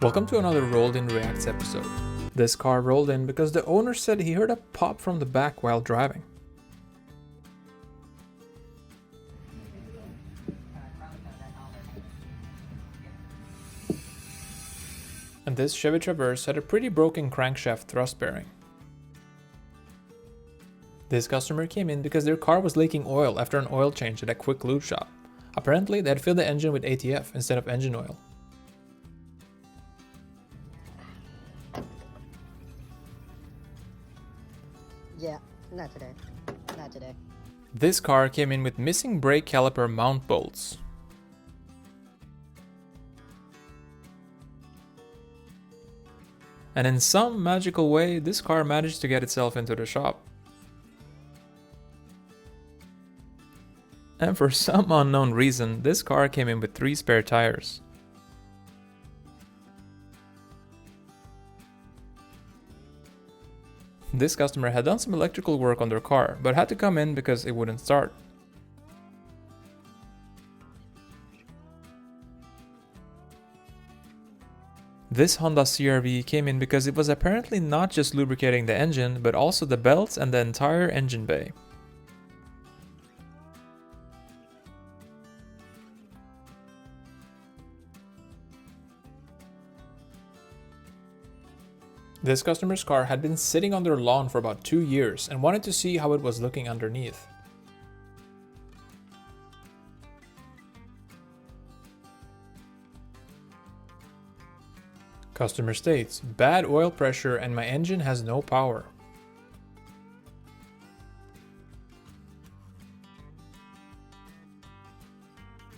Welcome to another Rolled In Reacts episode. This car rolled in because the owner said he heard a pop from the back while driving. And this Chevy Traverse had a pretty broken crankshaft thrust bearing. This customer came in because their car was leaking oil after an oil change at a quick lube shop. Apparently they had filled the engine with ATF instead of engine oil. Yeah, not today. Not today. This car came in with missing brake caliper mount bolts. And in some magical way, this car managed to get itself into the shop. And for some unknown reason, this car came in with 3 spare tires. This customer had done some electrical work on their car, but had to come in because it wouldn't start. This Honda CR-V came in because it was apparently not just lubricating the engine, but also the belts and the entire engine bay. This customer's car had been sitting on their lawn for about 2 years and wanted to see how it was looking underneath. Customer states, bad oil pressure and my engine has no power.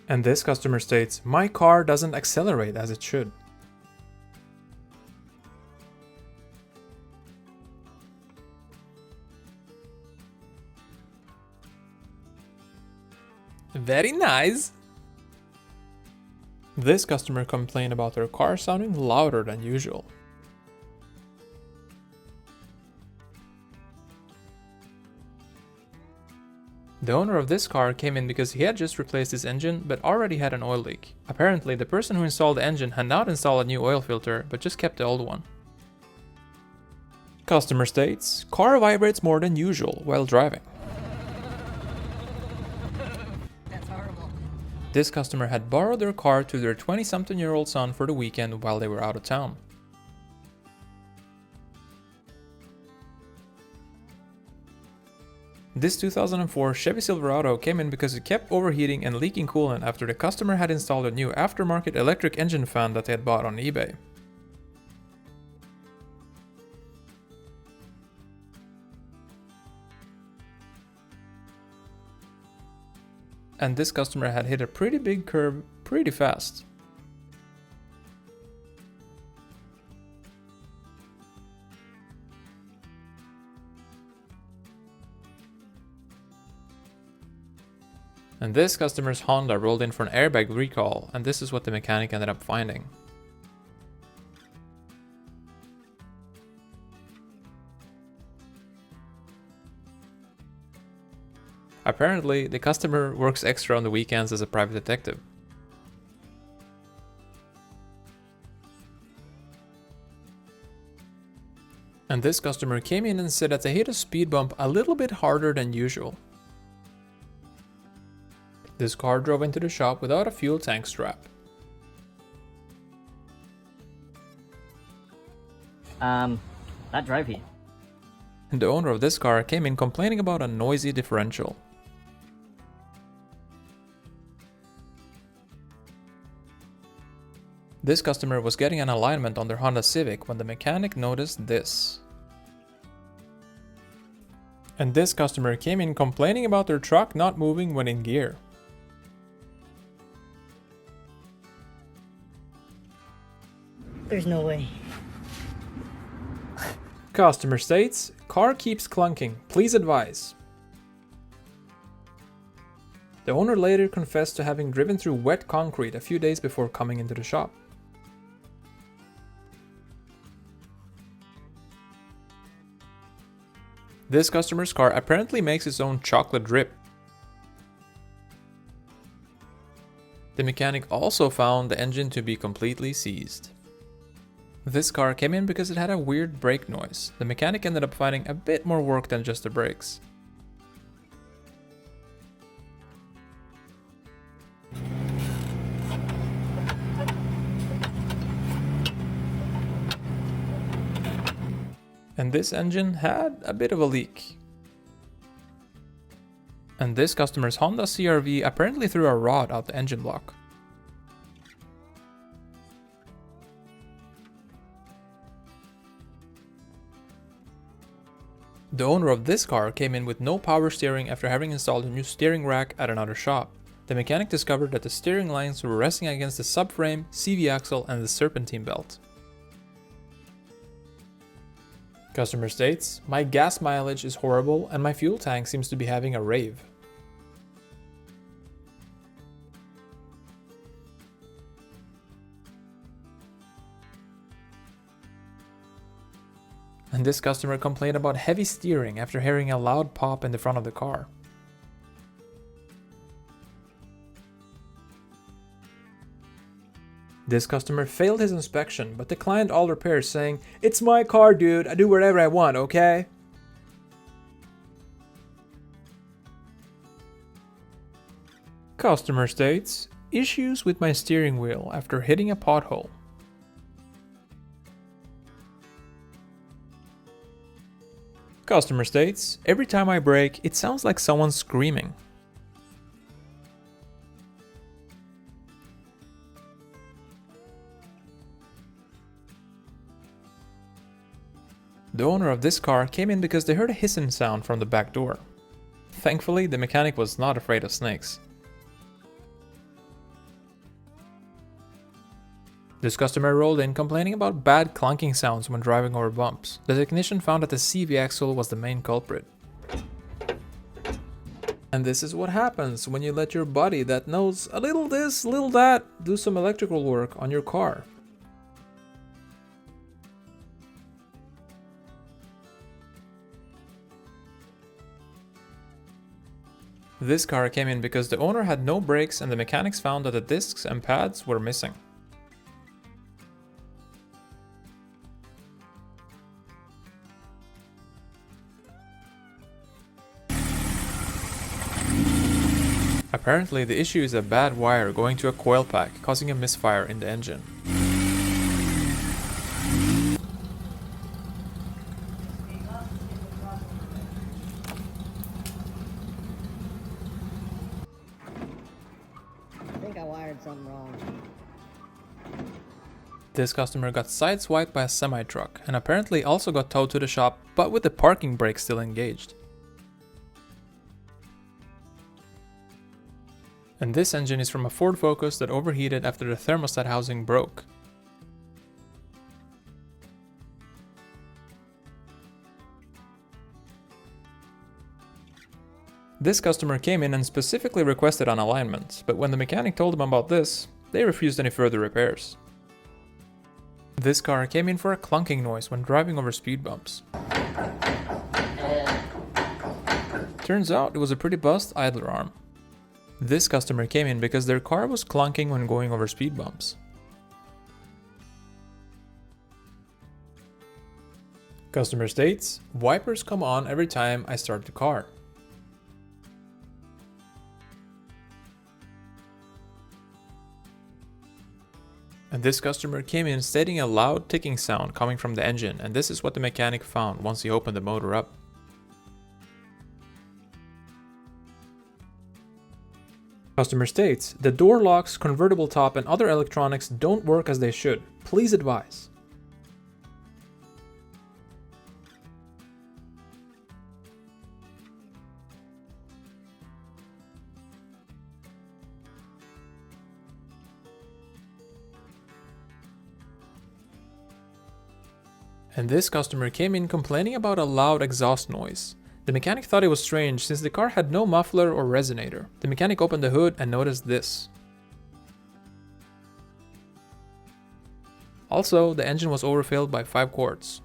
And this customer states, my car doesn't accelerate as it should. Very nice! This customer complained about their car sounding louder than usual. The owner of this car came in because he had just replaced his engine but already had an oil leak. Apparently, the person who installed the engine had not installed a new oil filter but just kept the old one. Customer states, car vibrates more than usual while driving. This customer had borrowed their car to their 20-something-year-old son for the weekend while they were out of town. This 2004 Chevy Silverado came in because it kept overheating and leaking coolant after the customer had installed a new aftermarket electric engine fan that they had bought on eBay. And this customer had hit a pretty big curb pretty fast. And this customer's Honda rolled in for an airbag recall, and this is what the mechanic ended up finding. Apparently, the customer works extra on the weekends as a private detective. And this customer came in and said that they hit a speed bump a little bit harder than usual. This car drove into the shop without a fuel tank strap. That drove here. And the owner of this car came in complaining about a noisy differential. This customer was getting an alignment on their Honda Civic when the mechanic noticed this. And this customer came in complaining about their truck not moving when in gear. There's no way. Customer states, car keeps clunking, please advise. The owner later confessed to having driven through wet concrete a few days before coming into the shop. This customer's car apparently makes its own chocolate drip. The mechanic also found the engine to be completely seized. This car came in because it had a weird brake noise. The mechanic ended up finding a bit more work than just the brakes. And this engine had a bit of a leak. And this customer's Honda CR-V apparently threw a rod out the engine block. The owner of this car came in with no power steering after having installed a new steering rack at another shop. The mechanic discovered that the steering lines were resting against the subframe, CV axle, and the serpentine belt. Customer states, "My gas mileage is horrible and my fuel tank seems to be having a rave." And this customer complained about heavy steering after hearing a loud pop in the front of the car. This customer failed his inspection but declined all repairs, saying, "It's my car, dude, I do whatever I want, okay?" Customer states, "Issues with my steering wheel after hitting a pothole." Customer states, "Every time I brake, it sounds like someone screaming." The owner of this car came in because they heard a hissing sound from the back door. Thankfully, the mechanic was not afraid of snakes. This customer rolled in complaining about bad clunking sounds when driving over bumps. The technician found that the CV axle was the main culprit. And this is what happens when you let your buddy that knows a little this, little that, do some electrical work on your car. This car came in because the owner had no brakes and the mechanics found that the discs and pads were missing. Apparently, the issue is a bad wire going to a coil pack, causing a misfire in the engine. I think I wired something wrong. This customer got sideswiped by a semi-truck and apparently also got towed to the shop, but with the parking brake still engaged. And this engine is from a Ford Focus that overheated after the thermostat housing broke. This customer came in and specifically requested an alignment, but when the mechanic told them about this, they refused any further repairs. This car came in for a clunking noise when driving over speed bumps. Turns out it was a pretty bust idler arm. This customer came in because their car was clunking when going over speed bumps. Customer states, "Wipers come on every time I start the car." And this customer came in stating a loud ticking sound coming from the engine, and this is what the mechanic found once he opened the motor up. Customer states, "The door locks, convertible top, and other electronics don't work as they should. Please advise." And this customer came in complaining about a loud exhaust noise. The mechanic thought it was strange since the car had no muffler or resonator. The mechanic opened the hood and noticed this. Also, the engine was overfilled by 5 quarts.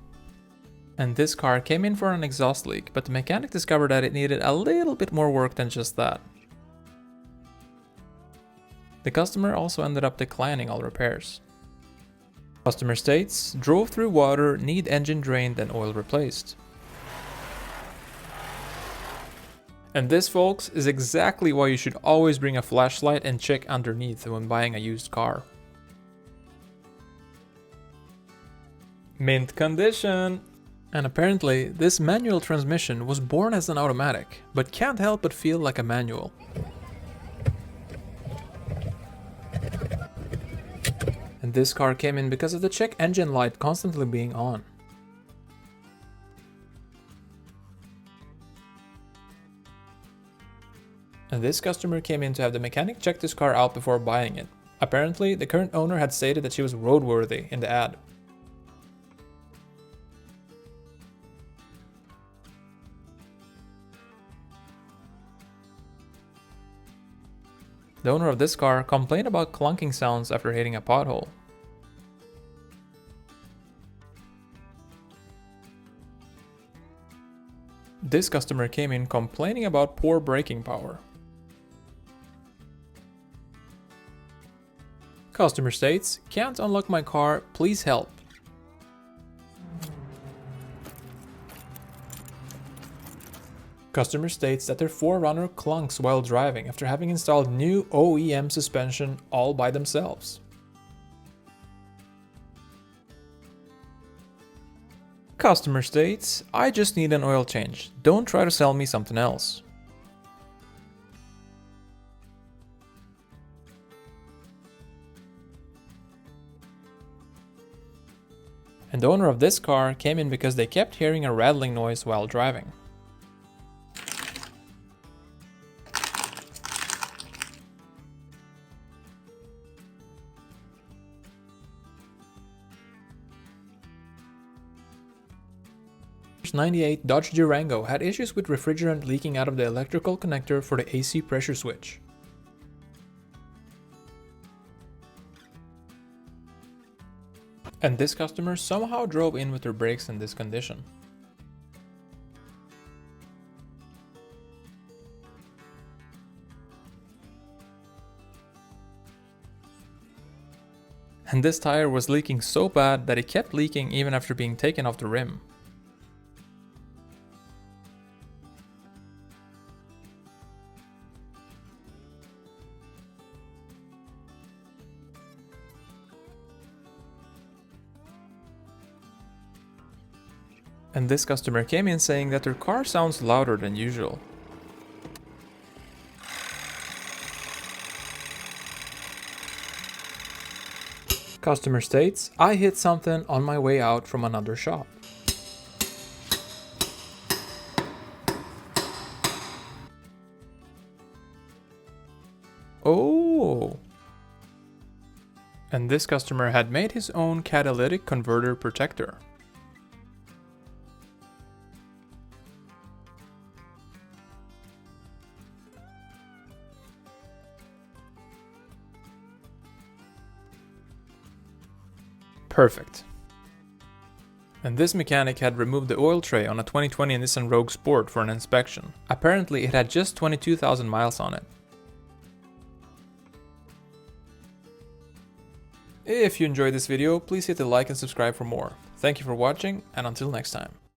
And this car came in for an exhaust leak, but the mechanic discovered that it needed a little bit more work than just that. The customer also ended up declining all repairs. Customer states, drove through water, need engine drained and oil replaced. And this, folks, is exactly why you should always bring a flashlight and check underneath when buying a used car. Mint condition! And apparently, this manual transmission was born as an automatic, but can't help but feel like a manual. And this car came in because of the check engine light constantly being on. And this customer came in to have the mechanic check this car out before buying it. Apparently, the current owner had stated that she was roadworthy in the ad. The owner of this car complained about clunking sounds after hitting a pothole. This customer came in complaining about poor braking power. Customer states, can't unlock my car, please help. Customer states that their 4Runner clunks while driving after having installed new OEM suspension all by themselves. Customer states, I just need an oil change, don't try to sell me something else. And the owner of this car came in because they kept hearing a rattling noise while driving. '98 Dodge Durango had issues with refrigerant leaking out of the electrical connector for the AC pressure switch. And this customer somehow drove in with their brakes in this condition. And this tire was leaking so bad that it kept leaking even after being taken off the rim. And this customer came in saying that their car sounds louder than usual. Customer states, I hit something on my way out from another shop. Oh! And this customer had made his own catalytic converter protector. Perfect. And this mechanic had removed the oil tray on a 2020 Nissan Rogue Sport for an inspection. Apparently it had just 22,000 miles on it. If you enjoyed this video, please hit the like and subscribe for more. Thank you for watching, and until next time.